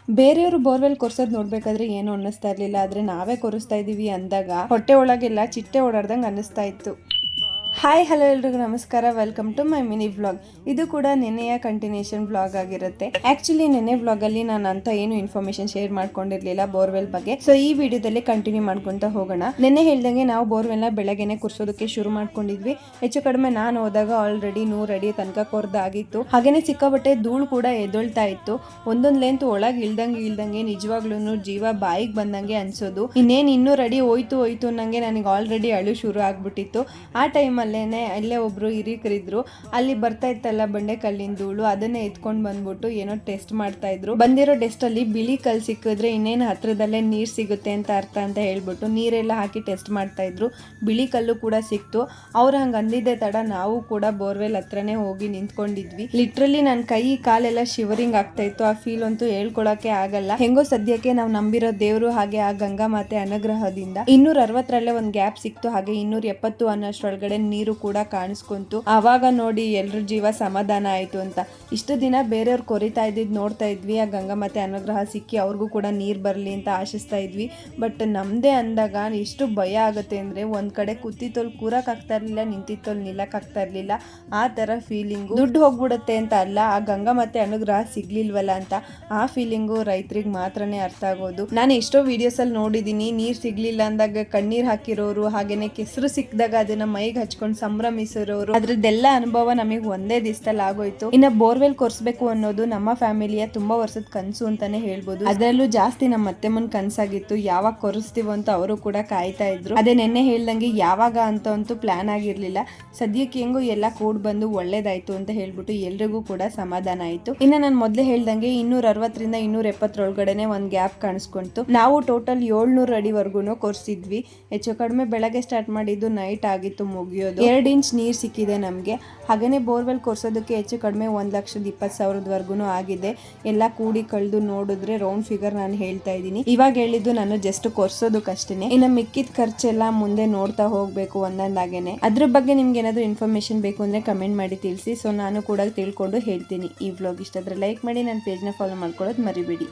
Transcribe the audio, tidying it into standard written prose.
ಬೇರೆಯವರು ಬೋರ್ವೆಲ್ ಕೊರ್ಸೋದು ನೋಡ್ಬೇಕಾದ್ರೆ ಏನು ಅನ್ನಿಸ್ತಾ ಇರಲಿಲ್ಲ. ಆದರೆ ನಾವೇ ಕೊರಿಸ್ತಾ ಇದ್ದೀವಿ ಅಂದಾಗ ಹೊಟ್ಟೆ ಒಳಗೆಲ್ಲ ಚಿಟ್ಟೆ ಓಡಾಡ್ದಂಗೆ ಅನ್ನಿಸ್ತಾ ಇತ್ತು. ಹಾಯ್ ಹಲೋ ಎಲ್ರಿಗೂ ನಮಸ್ಕಾರ, welcome to my mini vlog. ಇದು ಕೂಡ ನೆನೆಯ ಕಂಟಿನ್ಯೂಷನ್ ವ್ಲಾಗ್ ಆಗಿರುತ್ತೆ. ಆಕ್ಚುಲಿ ನೆನೆ ವ್ಲಾಗಲ್ಲಿ ನಾನು ಅಂತ ಏನು ಇನ್ಫಾರ್ಮೇಶನ್ ಶೇರ್ ಮಾಡ್ಕೊಂಡಿರ್ಲಿಲ್ಲ ಬೋರ್ವೆಲ್ ಬಗ್ಗೆ. ಸೊ ಈ ವಿಡಿಯೋದಲ್ಲಿ ಕಂಟಿನ್ಯೂ ಮಾಡ್ಕೊಂತ ಹೋಗೋಣ. ನೆನ್ನೆ ಹೇಳ್ದಂಗೆ ನಾವು ಬೋರ್ವೆಲ್ನ ಬೆಳಗ್ಗೆನೆ ಕುರ್ಸೋದಕ್ಕೆ ಶುರು ಮಾಡ್ಕೊಂಡಿದ್ವಿ. ಹೆಚ್ಚು ಕಡಿಮೆ ನಾನು ಹೋದಾಗ ಆಲ್ರೆಡಿ 100 ಅಡಿ ತನಕ ಕೊರ್ದಾಗಿತ್ತು. ಹಾಗೇನೆ ಸಿಕ್ಕಾಬಟ್ಟೆ ಧೂಳು ಕೂಡ ಎದ್ದೊಳ್ತಾ ಇತ್ತು. ಒಂದೊಂದ್ ಲೆಂತ್ ಒಳಗೆ ಇಳ್ದಂಗೆ ನಿಜವಾಗ್ಲೂ ಜೀವ ಬಾಯಿಗೆ ಬಂದಂಗೆ ಅನ್ಸೋದು. ಇನ್ನೇನು 200 ಅಡಿ ಹೋಯ್ತು ಅನ್ನಂಗೆ ನನಗೆ ಆಲ್ರೆಡಿ ಅಳು ಶುರು ಆಗ್ಬಿಟ್ಟಿತ್ತು. ಆ ಟೈಮಲ್ಲಿ ಅಲ್ಲೇ ಒಬ್ರು ಹಿರಿಕರಿದ್ರು. ಅಲ್ಲಿ ಬರ್ತಾ ಇತ್ತಲ್ಲ ಬಂಡೆ ಕಲ್ಲಿನ ಧೂಳು, ಅದನ್ನೇ ಎತ್ಕೊಂಡ್ ಬಂದ್ಬಿಟ್ಟು ಏನೋ ಟೆಸ್ಟ್ ಮಾಡ್ತಾ ಇದ್ರು. ಬಂದಿರೋ ಟೆಸ್ಟ್ ಅಲ್ಲಿ ಬಿಳಿ ಕಲ್ ಸಿಕ್ಕಿದ್ರೆ ಇನ್ನೇನು ಹತ್ರದಲ್ಲೇ ನೀರ್ ಸಿಗುತ್ತೆ ಅಂತ ಅರ್ಥ ಅಂತ ಹೇಳ್ಬಿಟ್ಟು ನೀರೆಲ್ಲ ಹಾಕಿ ಟೆಸ್ಟ್ ಮಾಡ್ತಾ ಇದ್ರು. ಬಿಳಿ ಕಲ್ಲು ಕೂಡ ಸಿಕ್ತು. ಅವ್ರು ಹಂಗ ಅಂದಿದ್ದೆ ತಡ ನಾವು ಕೂಡ ಬೋರ್ವೆಲ್ ಹತ್ರನೇ ಹೋಗಿ ನಿಂತ್ಕೊಂಡಿದ್ವಿ. ಲಿಟ್ರಲಿ ನನ್ನ ಕೈ ಕಾಲೆಲ್ಲ ಶಿವರಿಂಗ್ ಆಗ್ತಾ ಇತ್ತು. ಆ ಫೀಲ್ ಅಂತೂ ಹೇಳ್ಕೊಳಕ್ಕೆ ಆಗಲ್ಲ. ಹೆಂಗೋ ಸದ್ಯಕ್ಕೆ ನಾವು ನಂಬಿರೋ ದೇವ್ರು ಹಾಗೆ ಆ ಗಂಗಾ ಮಾತೆ ಅನುಗ್ರಹದಿಂದ 260ರಲ್ಲೇ ಒಂದ್ ಗ್ಯಾಪ್ ಸಿಕ್ತು. ಹಾಗೆ 270 ಅನ್ನೋಷ್ಟ್ರೊಳಗಡೆ ನೀರು ಕೂಡ ಕಾಣಿಸ್ಕೊಂತು. ಆವಾಗ ನೋಡಿ ಎಲ್ರ ಜೀವ ಸಮಾಧಾನ ಆಯ್ತು ಅಂತ. ಇಷ್ಟು ದಿನ ಬೇರೆಯವ್ರು ಕೊರಿತಾ ಇದ್ದಿದ್ ನೋಡ್ತಾ ಇದ್ವಿ. ಆ ಗಂಗಾ ಮಾತೆ ಅನುಗ್ರಹ ಸಿಕ್ಕಿ ಅವ್ರಿಗೂ ಕೂಡ ನೀರ್ ಬರ್ಲಿ ಅಂತ ಆಶಿಸ್ತಾ ಇದ್ವಿ. ಬಟ್ ನಮ್ದೇ ಅಂದಾಗ ಎಷ್ಟು ಭಯ ಆಗುತ್ತೆ ಅಂದ್ರೆ ಒಂದ್ ಕಡೆ ಕೂತಿತ್ತೋಲ್ ಕೂರಕ್ ಆಗ್ತಾ ಇರ್ಲಿಲ್ಲ, ನಿಂತಿತ್ತೋಲ್ ನಿಲ್ಲಕ್ ಆಗ್ತಾ ಇರ್ಲಿಲ್ಲ. ಆ ತರ ಫೀಲಿಂಗು. ದುಡ್ಡು ಹೋಗ್ಬಿಡುತ್ತೆ ಅಂತ ಅಲ್ಲ, ಆ ಗಂಗಾ ಮಾತೆ ಅನುಗ್ರಹ ಸಿಗ್ಲಿಲ್ವಲ್ಲ ಅಂತ ಆ ಫೀಲಿಂಗು ರೈತರಿಗೆ ಮಾತ್ರನೇ ಅರ್ಥ ಆಗೋದು. ನಾನು ಎಷ್ಟೋ ವಿಡಿಯೋಸ್ ಅಲ್ಲಿ ನೋಡಿದೀನಿ, ನೀರ್ ಸಿಗ್ಲಿಲ್ಲ ಅಂದಾಗ ಕಣ್ಣೀರ್ ಹಾಕಿರೋರು, ಹಾಗೇನೆ ಕೆಸರು ಸಿಕ್ಕಿದಾಗ ಅದನ್ನ ಮೈಗೆ ಹಚ್ಕೊಂಡು ಸಂಭ್ರಮಿಸಿರೋರು. ಅದ್ರದ್ದೆಲ್ಲ ಅನುಭವ ನಮಗೆ ಒಂದೇ ದಿವಸದಲ್ಲಿ ಆಗೋಯ್ತು. ಇನ್ನ ಬೋರ್ವೆಲ್ ಕೊರ್ಸ್ಬೇಕು ಅನ್ನೋದು ನಮ್ಮ ಫ್ಯಾಮಿಲಿಯ ತುಂಬಾ ವರ್ಷದ ಕನ್ಸು ಅಂತಾನೆ ಹೇಳ್ಬೋದು. ಅದರಲ್ಲೂ ಜಾಸ್ತಿ ನಮ್ಮ ಅತ್ತೆಮ್ಮನ್ ಕನ್ಸಾಗಿತ್ತು. ಯಾವಾಗ ಕೊರಿಸ್ತೀವೋ ಅಂತ ಅವರು ಕೂಡ ಕಾಯ್ತಾ ಇದ್ರು. ಅದೇ ನೆನ್ನೆ ಹೇಳ್ದಂಗೆ ಯಾವಾಗ ಅಂತೂ ಪ್ಲಾನ್ ಆಗಿರ್ಲಿಲ್ಲ. ಸದ್ಯಕ್ಕೆ ಹೆಂಗು ಎಲ್ಲ ಕೂಡ್ ಬಂದು ಒಳ್ಳೇದಾಯ್ತು ಅಂತ ಹೇಳ್ಬಿಟ್ಟು ಎಲ್ರಿಗೂ ಕೂಡ ಸಮಾಧಾನ ಆಯ್ತು. ಇನ್ನ ನಾನು ಮೊದ್ಲೇ ಹೇಳ್ದಂಗೆ 260ರಿಂದ 270 ಒಂದ್ ಗ್ಯಾಪ್ ಕಾಣಿಸ್ಕೊಂತು. ನಾವು ಟೋಟಲ್ 700 ಅಡಿವರೆಗೂ ಕೊರ್ಸಿದ್ವಿ. ಹೆಚ್ಚು ಕಡಿಮೆ ಬೆಳಗ್ಗೆ ಸ್ಟಾರ್ಟ್ ಮಾಡಿದ್ದು ನೈಟ್ ಆಗಿತ್ತು ಮುಗಿಯೋದು. 2 ಇಂಚ್ ನೀರ್ ಸಿಕ್ಕಿದೆ ನಮ್ಗೆ. ಹಾಗೇನೆ ಬೋರ್ವೆಲ್ ಕೊರ್ಸೋದಕ್ಕೆ ಹೆಚ್ಚು ಕಡಿಮೆ 1,20,000 ಆಗಿದೆ. ಎಲ್ಲ ಕೂಡಿ ಕಳೆದು ನೋಡಿದ್ರೆ ರೌಂಡ್ ಫಿಗರ್ ನಾನು ಹೇಳ್ತಾ ಇದ್ದೀನಿ. ಇವಾಗ ಹೇಳಿದ್ದು ನಾನು ಜಸ್ಟ್ ಕೊರ್ಸೋದಕ್ಕಷ್ಟೇನೆ. ಇನ್ನು ಮಿಕ್ಕಿದ ಖರ್ಚೆಲ್ಲ ಮುಂದೆ ನೋಡ್ತಾ ಹೋಗ್ಬೇಕು ಒಂದೊಂದಾಗೇನೆ. ಅದ್ರ ಬಗ್ಗೆ ನಿಮ್ಗೆ ಏನಾದ್ರು ಇನ್ಫಾರ್ಮೇಶನ್ ಬೇಕು ಅಂದ್ರೆ ಕಮೆಂಟ್ ಮಾಡಿ ತಿಳಿಸಿ. ಸೊ ನಾನು ಕೂಡ ತಿಳ್ಕೊಂಡು ಹೇಳ್ತೀನಿ. ಈ ವ್ಲಾಗ್ ಇಷ್ಟ ಆದ್ರೆ ಲೈಕ್ ಮಾಡಿ, ನನ್ನ ಪೇಜ್ನ ಫಾಲೋ ಮಾಡ್ಕೊಳ್ಳೋದು ಮರಿಬೇಡಿ.